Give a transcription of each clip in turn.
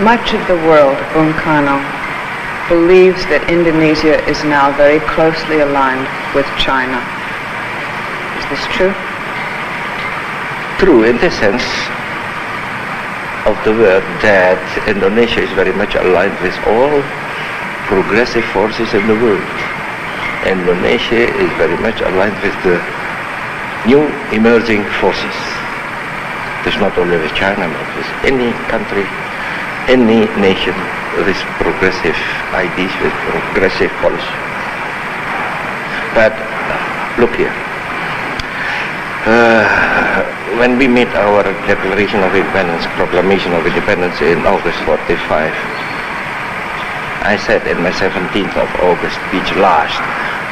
Much of the world, Soekarno, believes that Indonesia is now very closely aligned with China. Is this true? True in the sense of the word that Indonesia is very much aligned with all progressive forces in the world. Indonesia is very much aligned with the new emerging forces. It's not only with China, but with any country, any nation with progressive ideas, with progressive policy. But look here. When we made our Declaration of Independence, Proclamation of Independence in August 45, I said in my 17th of August speech last,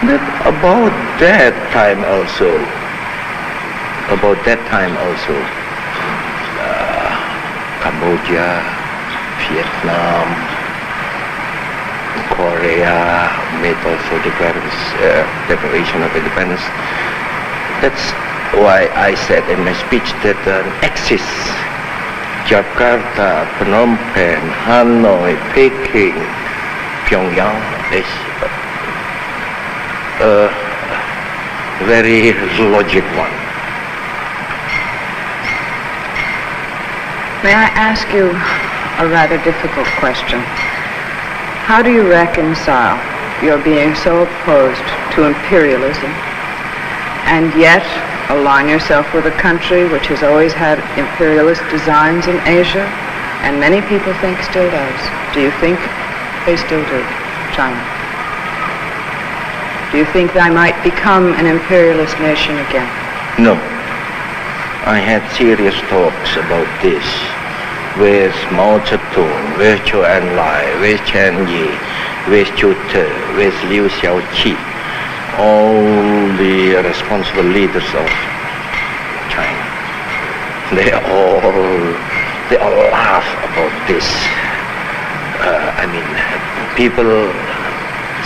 that about that time also, Cambodia, Vietnam, Korea made also Declaration of Independence. That's why I said in my speech that an axis, Jakarta, Phnom Penh, Hanoi, Peking, Pyongyang is a very logic one. May I ask you a rather difficult question? How do you reconcile your being so opposed to imperialism and yet align yourself with a country which has always had imperialist designs in Asia, and many people think still does? Do you think they still do, China? Do you think they might become an imperialist nation again? No. I had serious talks about this with Mao Zedong, with Zhou Enlai, with Chen Yi, with Zhu Te, with Liu Xiaoqi, all the responsible leaders of China. They all laugh about this. People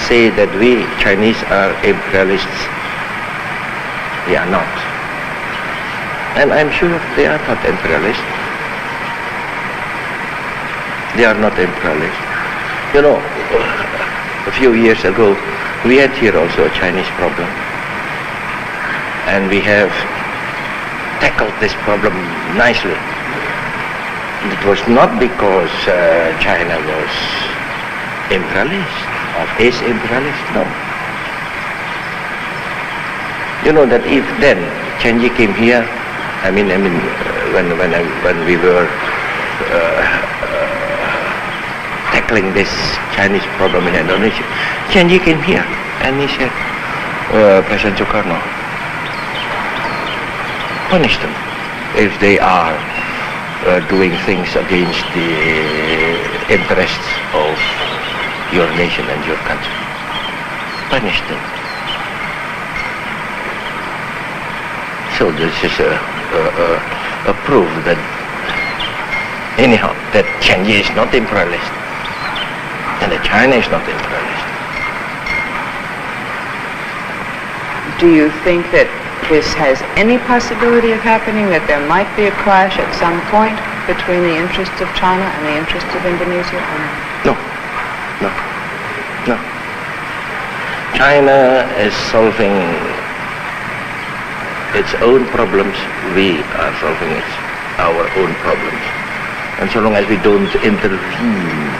say that we Chinese are imperialists. We are not. And I'm sure they are not imperialists. They are not imperialists. You know, a few years ago, we had here also a Chinese problem. And we have tackled this problem nicely. It was not because China was imperialist or is imperialist, no. You know that if then Chen Yi came here, when we were tackling this Chinese problem in Indonesia, Chen Yi came here and he said, President Soekarno, punish them if they are doing things against the interests of your nation and your country. Punish them. So this is a proof that anyhow that Chen Yi is not imperialist and that China is not imperialist. Do you think that this has any possibility of happening, that there might be a clash at some point between the interests of China and the interests of Indonesia? No. China is solving its own problems. We are solving our own problems. And so long as we don't intervene,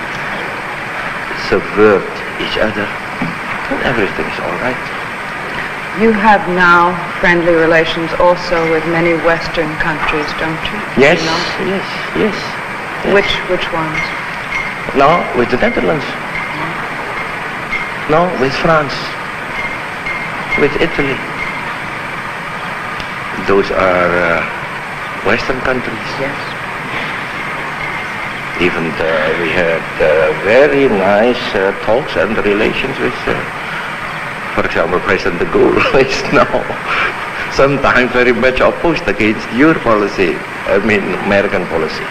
subvert each other, then everything is all right. You have now friendly relations also with many Western countries, don't you? Yes, you know? yes. Which ones? No, with the Netherlands. No, with France. With Italy. Those are Western countries. Yes. Even we had very nice talks and relations with, for example, President de Gaulle is now sometimes very much opposed against your policy, American policy.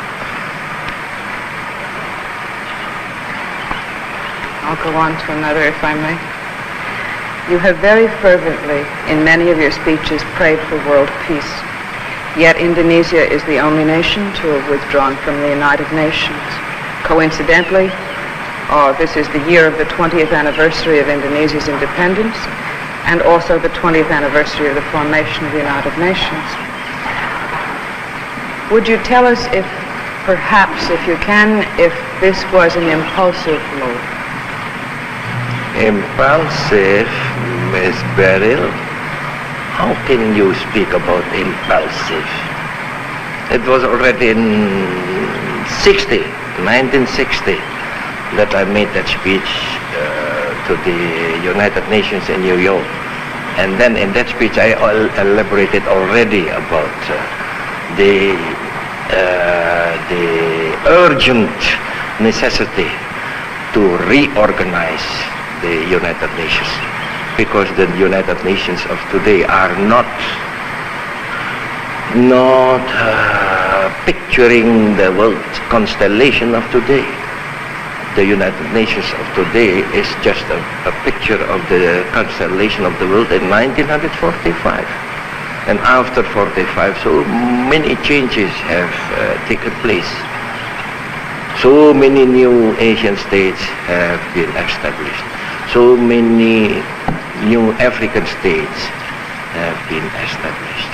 I'll go on to another, if I may. You have very fervently, in many of your speeches, prayed for world peace. Yet Indonesia is the only nation to have withdrawn from the United Nations. Coincidentally, this is the year of the 20th anniversary of Indonesia's independence and also the 20th anniversary of the formation of the United Nations. Would you tell us if, perhaps, if you can, if this was an impulsive move? Impulsive, Miss Beryl? How can you speak about impulsive? It was already in 1960, that I made that speech to the United Nations in New York. And then in that speech I elaborated already about the urgent necessity to reorganize the United Nations, because the United Nations of today are not picturing the world constellation of today. The United Nations of today is just a picture of the constellation of the world in 1945. And after 45, so many changes have taken place. So many new Asian states have been established. So many new African states have been established.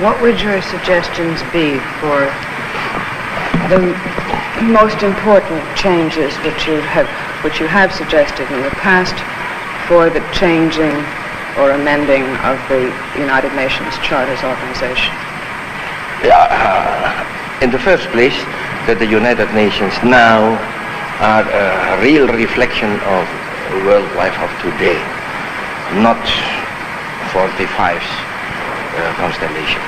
What would your suggestions be for the most important changes which you have suggested in the past for the changing or amending of the United Nations Charter's organization? In the first place, that the United Nations now are a real reflection of world life of today, not 45's constellation.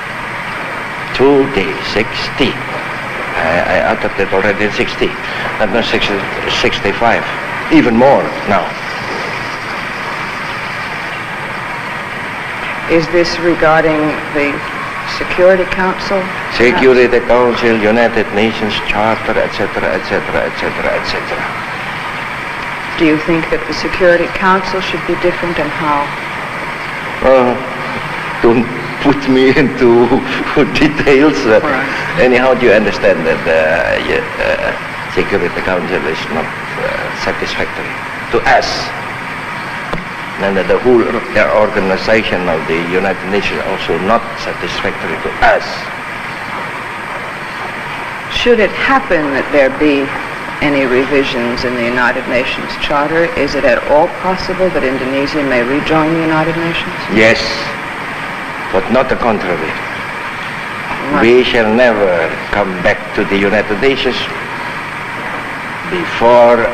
Today, 60. I uttered it already in 60, and now 65, even more now. Is this regarding the Security Council? Security Council, United Nations Charter, etc., etc., etc., etc. Do you think that the Security Council should be different, and how? Don't put me into details. Anyhow, do you understand that the Security Council is not satisfactory to us, and that the whole organization of the United Nations also not satisfactory to us. Should it happen that there be any revisions in the United Nations Charter, is it at all possible that Indonesia may rejoin the United Nations? Yes, but not the contrary. Right. We shall never come back to the United Nations before